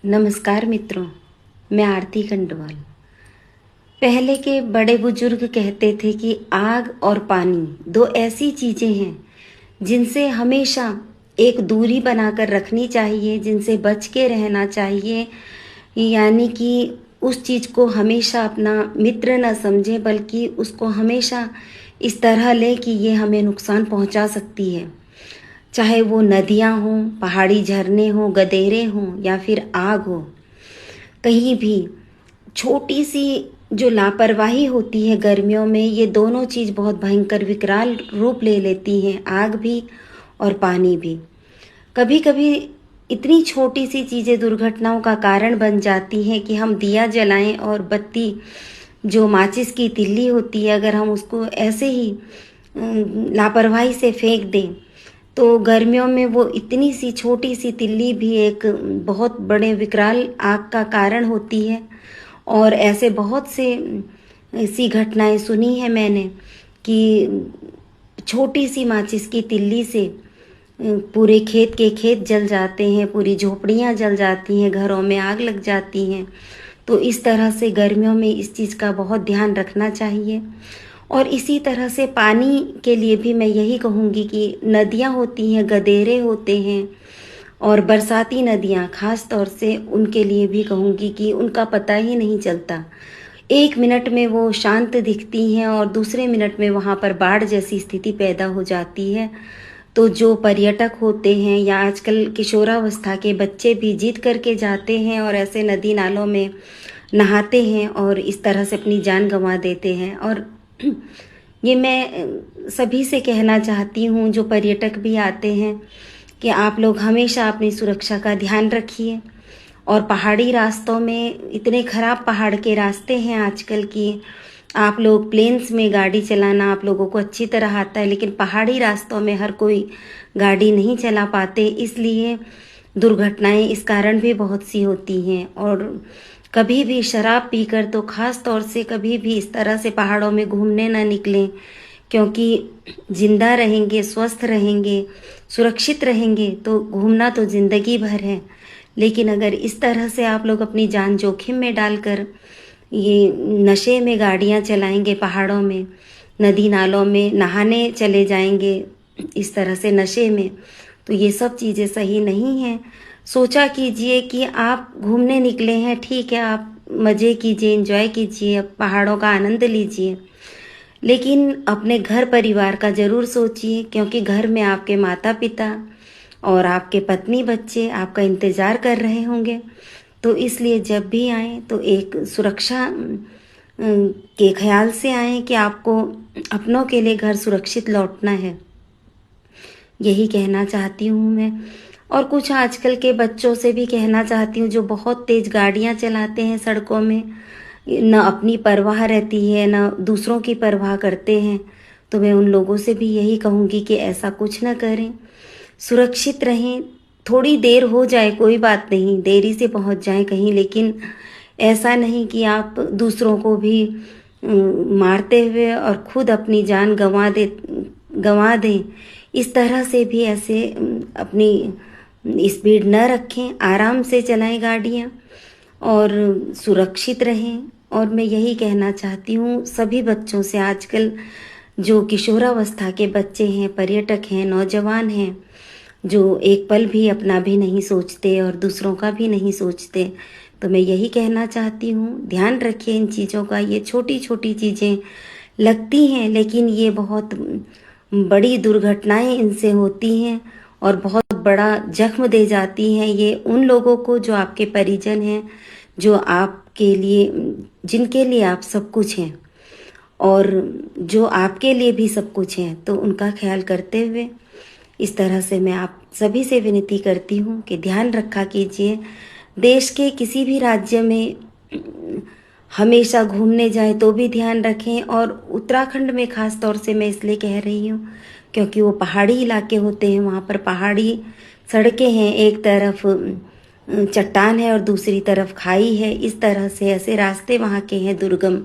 नमस्कार मित्रों, मैं आरती खंडवाल। पहले के बड़े बुजुर्ग कहते थे कि आग और पानी दो ऐसी चीजें हैं जिनसे हमेशा एक दूरी बनाकर रखनी चाहिए, जिनसे बच के रहना चाहिए। यानी कि उस चीज को हमेशा अपना मित्र न समझें, बल्कि उसको हमेशा इस तरह लें कि ये हमें नुकसान पहुंचा सकती है। चाहे वो नदियां हों, पहाड़ी झरने हों, गदेरे हों या फिर आग हो, कहीं भी छोटी सी जो लापरवाही होती है गर्मियों में, ये दोनों चीज़ बहुत भयंकर विकराल रूप ले लेती हैं, आग भी और पानी भी। कभी कभी इतनी छोटी सी चीज़ें दुर्घटनाओं का कारण बन जाती हैं कि हम दिया जलाएं और बत्ती, जो माचिस की तिल्ली होती है, अगर हम उसको ऐसे ही लापरवाही से फेंक दें तो गर्मियों में वो इतनी सी छोटी सी तिल्ली भी एक बहुत बड़े विकराल आग का कारण होती है। और ऐसे बहुत से ऐसी घटनाएं सुनी है मैंने कि छोटी सी माचिस की तिल्ली से पूरे खेत के खेत जल जाते हैं, पूरी झोपड़ियां जल जाती हैं, घरों में आग लग जाती हैं। तो इस तरह से गर्मियों में इस चीज़ का बहुत ध्यान रखना चाहिए। और इसी तरह से पानी के लिए भी मैं यही कहूँगी कि नदियाँ होती हैं, गदेरे होते हैं, और बरसाती नदियाँ खास तौर से उनके लिए भी कहूँगी कि उनका पता ही नहीं चलता। एक मिनट में वो शांत दिखती हैं और दूसरे मिनट में वहाँ पर बाढ़ जैसी स्थिति पैदा हो जाती है। तो जो पर्यटक होते हैं या आजकल किशोरावस्था के बच्चे भी जिद करके जाते हैं और ऐसे नदी नालों में नहाते हैं और इस तरह से अपनी जान गंवा देते हैं। और ये मैं सभी से कहना चाहती हूँ जो पर्यटक भी आते हैं कि आप लोग हमेशा अपनी सुरक्षा का ध्यान रखिए। और पहाड़ी रास्तों में इतने खराब पहाड़ के रास्ते हैं आजकल की, आप लोग प्लेन्स में गाड़ी चलाना आप लोगों को अच्छी तरह आता है, लेकिन पहाड़ी रास्तों में हर कोई गाड़ी नहीं चला पाते, इसलिए दुर्घटनाएं इस कारण भी बहुत सी होती हैं। और कभी भी शराब पीकर तो खास तौर से कभी भी इस तरह से पहाड़ों में घूमने ना निकलें, क्योंकि जिंदा रहेंगे, स्वस्थ रहेंगे, सुरक्षित रहेंगे तो घूमना तो जिंदगी भर है। लेकिन अगर इस तरह से आप लोग अपनी जान जोखिम में डालकर ये नशे में गाड़ियां चलाएंगे, पहाड़ों में नदी नालों में नहाने चले जाएंगे इस तरह से नशे में, तो ये सब चीज़ें सही नहीं हैं। सोचा कीजिए कि आप घूमने निकले हैं, ठीक है, आप मज़े कीजिए, एंजॉय कीजिए, पहाड़ों का आनंद लीजिए, लेकिन अपने घर परिवार का ज़रूर सोचिए, क्योंकि घर में आपके माता पिता और आपके पत्नी बच्चे आपका इंतज़ार कर रहे होंगे। तो इसलिए जब भी आएँ तो एक सुरक्षा के ख्याल से आएँ कि आपको अपनों के लिए घर सुरक्षित लौटना है, यही कहना चाहती हूँ मैं। और कुछ आजकल के बच्चों से भी कहना चाहती हूँ जो बहुत तेज़ गाड़ियाँ चलाते हैं सड़कों में, न अपनी परवाह रहती है न दूसरों की परवाह करते हैं। तो मैं उन लोगों से भी यही कहूँगी कि ऐसा कुछ न करें, सुरक्षित रहें। थोड़ी देर हो जाए कोई बात नहीं, देरी से पहुँच जाएं कहीं, लेकिन ऐसा नहीं कि आप दूसरों को भी मारते हुए और खुद अपनी जान गंवा दें। इस तरह से भी ऐसे अपनी स्पीड न रखें, आराम से चलाएं गाड़ियाँ और सुरक्षित रहें। और मैं यही कहना चाहती हूँ सभी बच्चों से, आजकल जो किशोरावस्था के बच्चे हैं, पर्यटक हैं, नौजवान हैं, जो एक पल भी अपना भी नहीं सोचते और दूसरों का भी नहीं सोचते, तो मैं यही कहना चाहती हूँ ध्यान रखिए इन चीज़ों का। ये छोटी छोटी चीज़ें लगती हैं लेकिन ये बहुत बड़ी दुर्घटनाएं इनसे होती हैं और बहुत बड़ा जख्म दे जाती हैं ये उन लोगों को जो आपके परिजन हैं, जो आपके लिए, जिनके लिए आप सब कुछ हैं और जो आपके लिए भी सब कुछ हैं। तो उनका ख्याल करते हुए इस तरह से मैं आप सभी से विनती करती हूँ कि ध्यान रखा कीजिए। देश के किसी भी राज्य में हमेशा घूमने जाएं तो भी ध्यान रखें, और उत्तराखंड में ख़ास तौर से मैं इसलिए कह रही हूँ क्योंकि वो पहाड़ी इलाके होते हैं, वहाँ पर पहाड़ी सड़कें हैं, एक तरफ चट्टान है और दूसरी तरफ खाई है, इस तरह से ऐसे रास्ते वहाँ के हैं दुर्गम।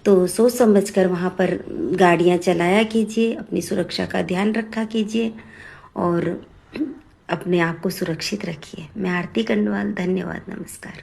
तो सोच समझ कर वहाँ पर गाड़ियाँ चलाया कीजिए, अपनी सुरक्षा का ध्यान रखा कीजिए। और अपने आप को सुरक्षित रखिए। मैं आरती कंडवाल, धन्यवाद, नमस्कार।